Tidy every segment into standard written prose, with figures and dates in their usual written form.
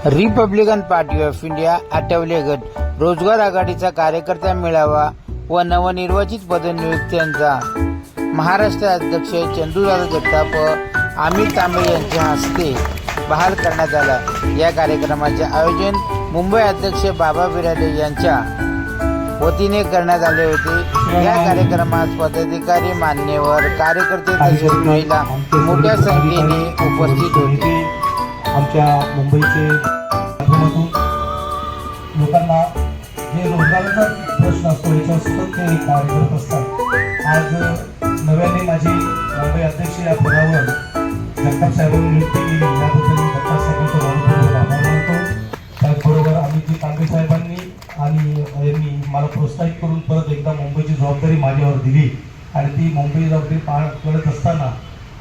Republican party of India Athawale गट रोजगार आघाडीचा कार्यकर्ता मेळावा व नवनिर्वाचित पदनियुक्त्यांचा महाराष्ट्र अध्यक्ष चंदूदादा जगताप अमित तांबे यांच्या हस्ते बहाल करण्यात आला। या कार्यक्रमाचे आयोजन मुंबई अध्यक्ष बाबा बिराडे यांच्या वतीने करण्यात आले होते। या कार्यक्रमात पदाधिकारी, मान्यवर, कार्यकर्ते तसेच महिला मोठ्या संख्येने उपस्थित होते। आमच्या मुंबईचे लोकांना जे रोजगाराचा प्रश्न असतो याच्यावर सतत ते कार्य करत असतात। आज नव्याने माझी मुंबई अध्यक्ष या पदावर जगताप साहेबांनी नियुक्ती केली, याबद्दल मी जगताप साहेबांचा मनपूर्वक आभार मानतो। त्याचबरोबर अमित तांबे साहेबांनी आणि यांनी मला प्रोत्साहित करून परत एकदा मुंबईची जबाबदारी माझ्यावर दिली आणि ती मुंबई जबाबदारी पार करत असताना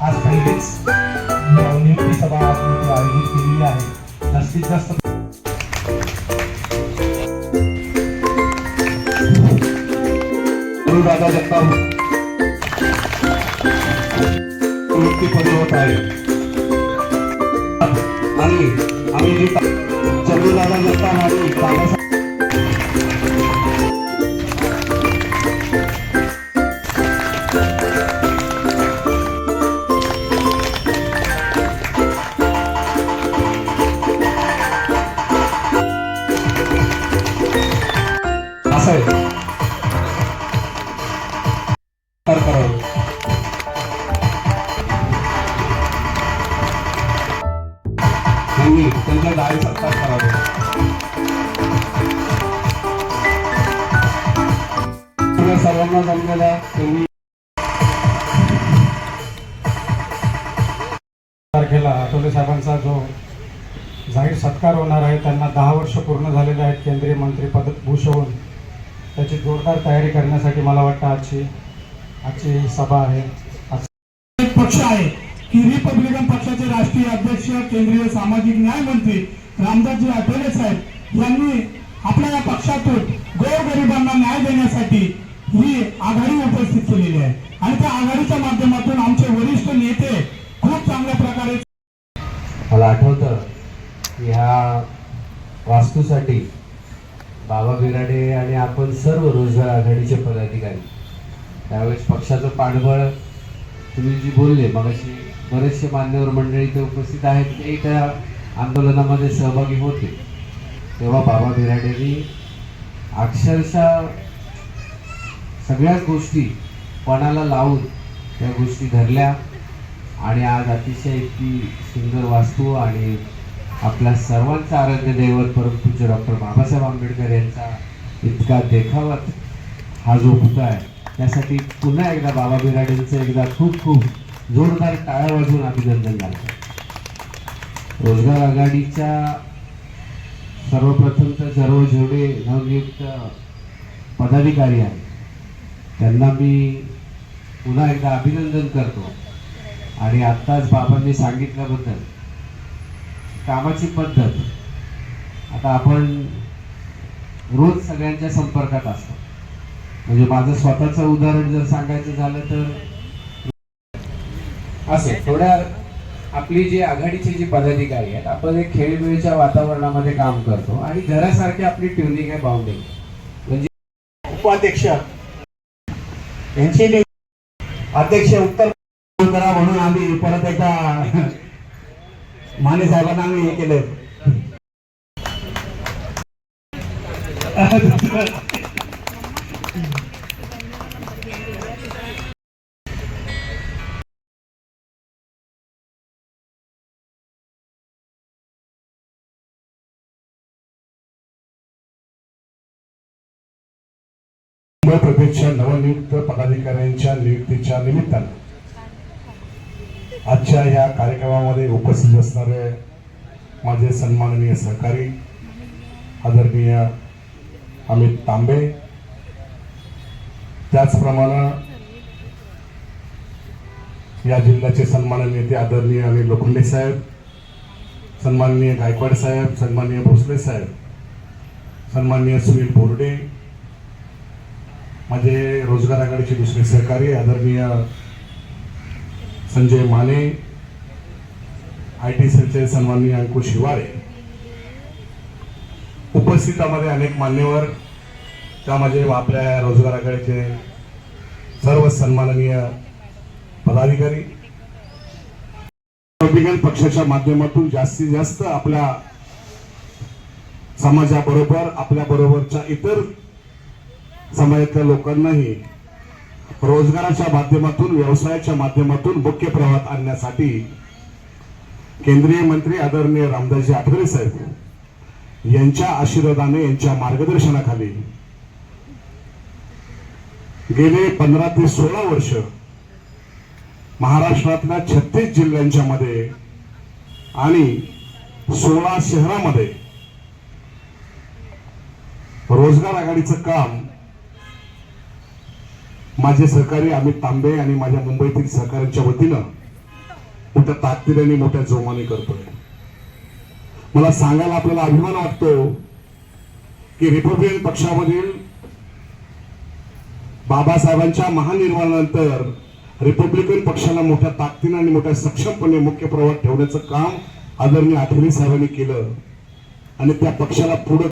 आज पहिलीच नियुक्ती सभा आयोजित केलेली आहे। जास्तीत जास्त दादा जगताप नियुक्तीपदी होत आहे आणि आम्ही चंदूदादा जगताप आणि बाबासाहेब त्यांच्या दारी सत्कार करावे। सर्वांना जमलेला त्यांनी तारखेला आठवले साहेबांचा जो जाहीर सत्कार होणार आहे, त्यांना 10 वर्ष पूर्ण झालेले आहेत केंद्रीय मंत्रीपद भूषवून। त्याची जोरदार तयारी करण्यासाठी मला वाटतं आजची सभा आहे। एक पक्ष आहे की रिपब्लिकन पक्षाचे राष्ट्रीय अध्यक्ष, केंद्रीय सामाजिक न्याय मंत्री रामदासजी आठवले साहेब यांनी आपल्या या पक्षातून गोरगरिबांना न्याय देण्यासाठी ही आघाडी उपस्थित केलेली आहे आणि त्या आघाडीच्या माध्यमातून आमचे वरिष्ठ नेते खूप चांगल्या प्रकारे, मला आठवतं ह्या वास्तूसाठी बाबा बिराडे आणि आपण सर्व रोजगार आघाडीचे पदाधिकारी त्यावेळेस पक्षाचं पाठबळ तुम्ही जी बोलले मगाशी, बरेचसे मान्यवर मंडळी इथे उपस्थित आहेत, ते त्या आंदोलनामध्ये सहभागी होते। तेव्हा बाबा बिराडेंनी अक्षरशः सगळ्याच गोष्टी पणाला लावून त्या गोष्टी धरल्या आणि आज अतिशय इतकी सुंदर वास्तू आणि आपल्या सर्वांचा आराध्य दैवत परमपूज्य डॉक्टर बाबासाहेब आंबेडकर यांचा इतका देखावत हा जो पुतळा आहे, त्यासाठी पुन्हा एकदा बाबा बिराडेंचं एकदा खूप खूप जोरदार टाळ्या वाजवून अभिनंदन झालं। रोजगार आघाडीच्या सर्वप्रथम तर सर्व जेवढे नवनियुक्त पदाधिकारी आहेत त्यांना मी पुन्हा एकदा अभिनंदन करतो आणि आत्ताच बाबांनी सांगितल्याबद्दल कामाची पद्धत, आता आपण रोज सगळ्यांच्या संपर्कात असतो। म्हणजे माझं स्वतःचं उदाहरण जर सांगायचं झालं तर असे थोड्या आपली जी आघाडीची जी पदाधिकारी आहेत, आपण एक खेळीमेळीच्या वातावरणामध्ये काम करतो आणि घरासारखी आपली ट्युनिंग आहे, बाउंडिंग म्हणजे उपाध्यक्ष यांची अध्यक्ष उत्तर करा म्हणून आम्ही परत एकदा माने साहेबांना आम्ही हे केलं। मुंबई प्रदेशच्या नवनियुक्त पदाधिकाऱ्यांच्या नियुक्तीच्या निमित्ताने आजच्या या कार्यक्रमामध्ये उपस्थित असणारे माझे सन्माननीय सहकारी आदरणीय अमित तांबे, त्याचप्रमाणे या जिल्ह्याचे सन्माननीय नेते आदरणीय अनिल लोखंडे साहेब, सन्माननीय गायकवाड साहेब, सन्माननीय भोसले साहेब, सन्माननीय सुनील बोर्डे, माझे रोजगार आघाडीचे दुसरे सहकारी आदरणीय संजय माने, IT सेलचे सन्माननीय अंकुश हिवारे, उपस्थितामध्ये अनेक मान्यवर, त्यामध्ये आपल्या रोजगार आघाडीचे सर्व सन्माननीय पदाधिकारी, रिपब्लिकन पक्षाच्या माध्यमातून जास्तीत जास्त आपल्या समाजाबरोबर, आपल्या बरोबरच्या इतर समाजातल्या लोकांनाही रोजगाराच्या माध्यमातून, व्यवसायाच्या माध्यमातून मुख्य प्रवाहात आणण्यासाठी केंद्रीय मंत्री आदरणीय रामदासजी आठवले साहेब यांच्या आशीर्वादाने, यांच्या मार्गदर्शनाखाली गेले 15 ते 16 वर्ष महाराष्ट्रातल्या 36 जिल्ह्यांच्या मध्ये आणि 16 शहरामध्ये रोजगार आघाडीचं काम माझे सहकारी अमित तांबे आणि माझ्या मुंबईतील सहकाऱ्यांच्या वतीनं मोठ्या ताकदीने, मोठ्या जोमाने करतोय. मला सांगायला आपल्याला अभिमान वाटतो की रिपब्लिकन पक्षामधील बाबासाहेबांच्या महानिर्वाणानंतर रिपब्लिकन पक्षाला मोठ्या ताकदीने आणि मोठ्या सक्षमपणे मुख्य प्रवाहात ठेवण्याचं काम आदरणीय आठवले साहेबांनी केलं आणि त्या पक्षाला पुढे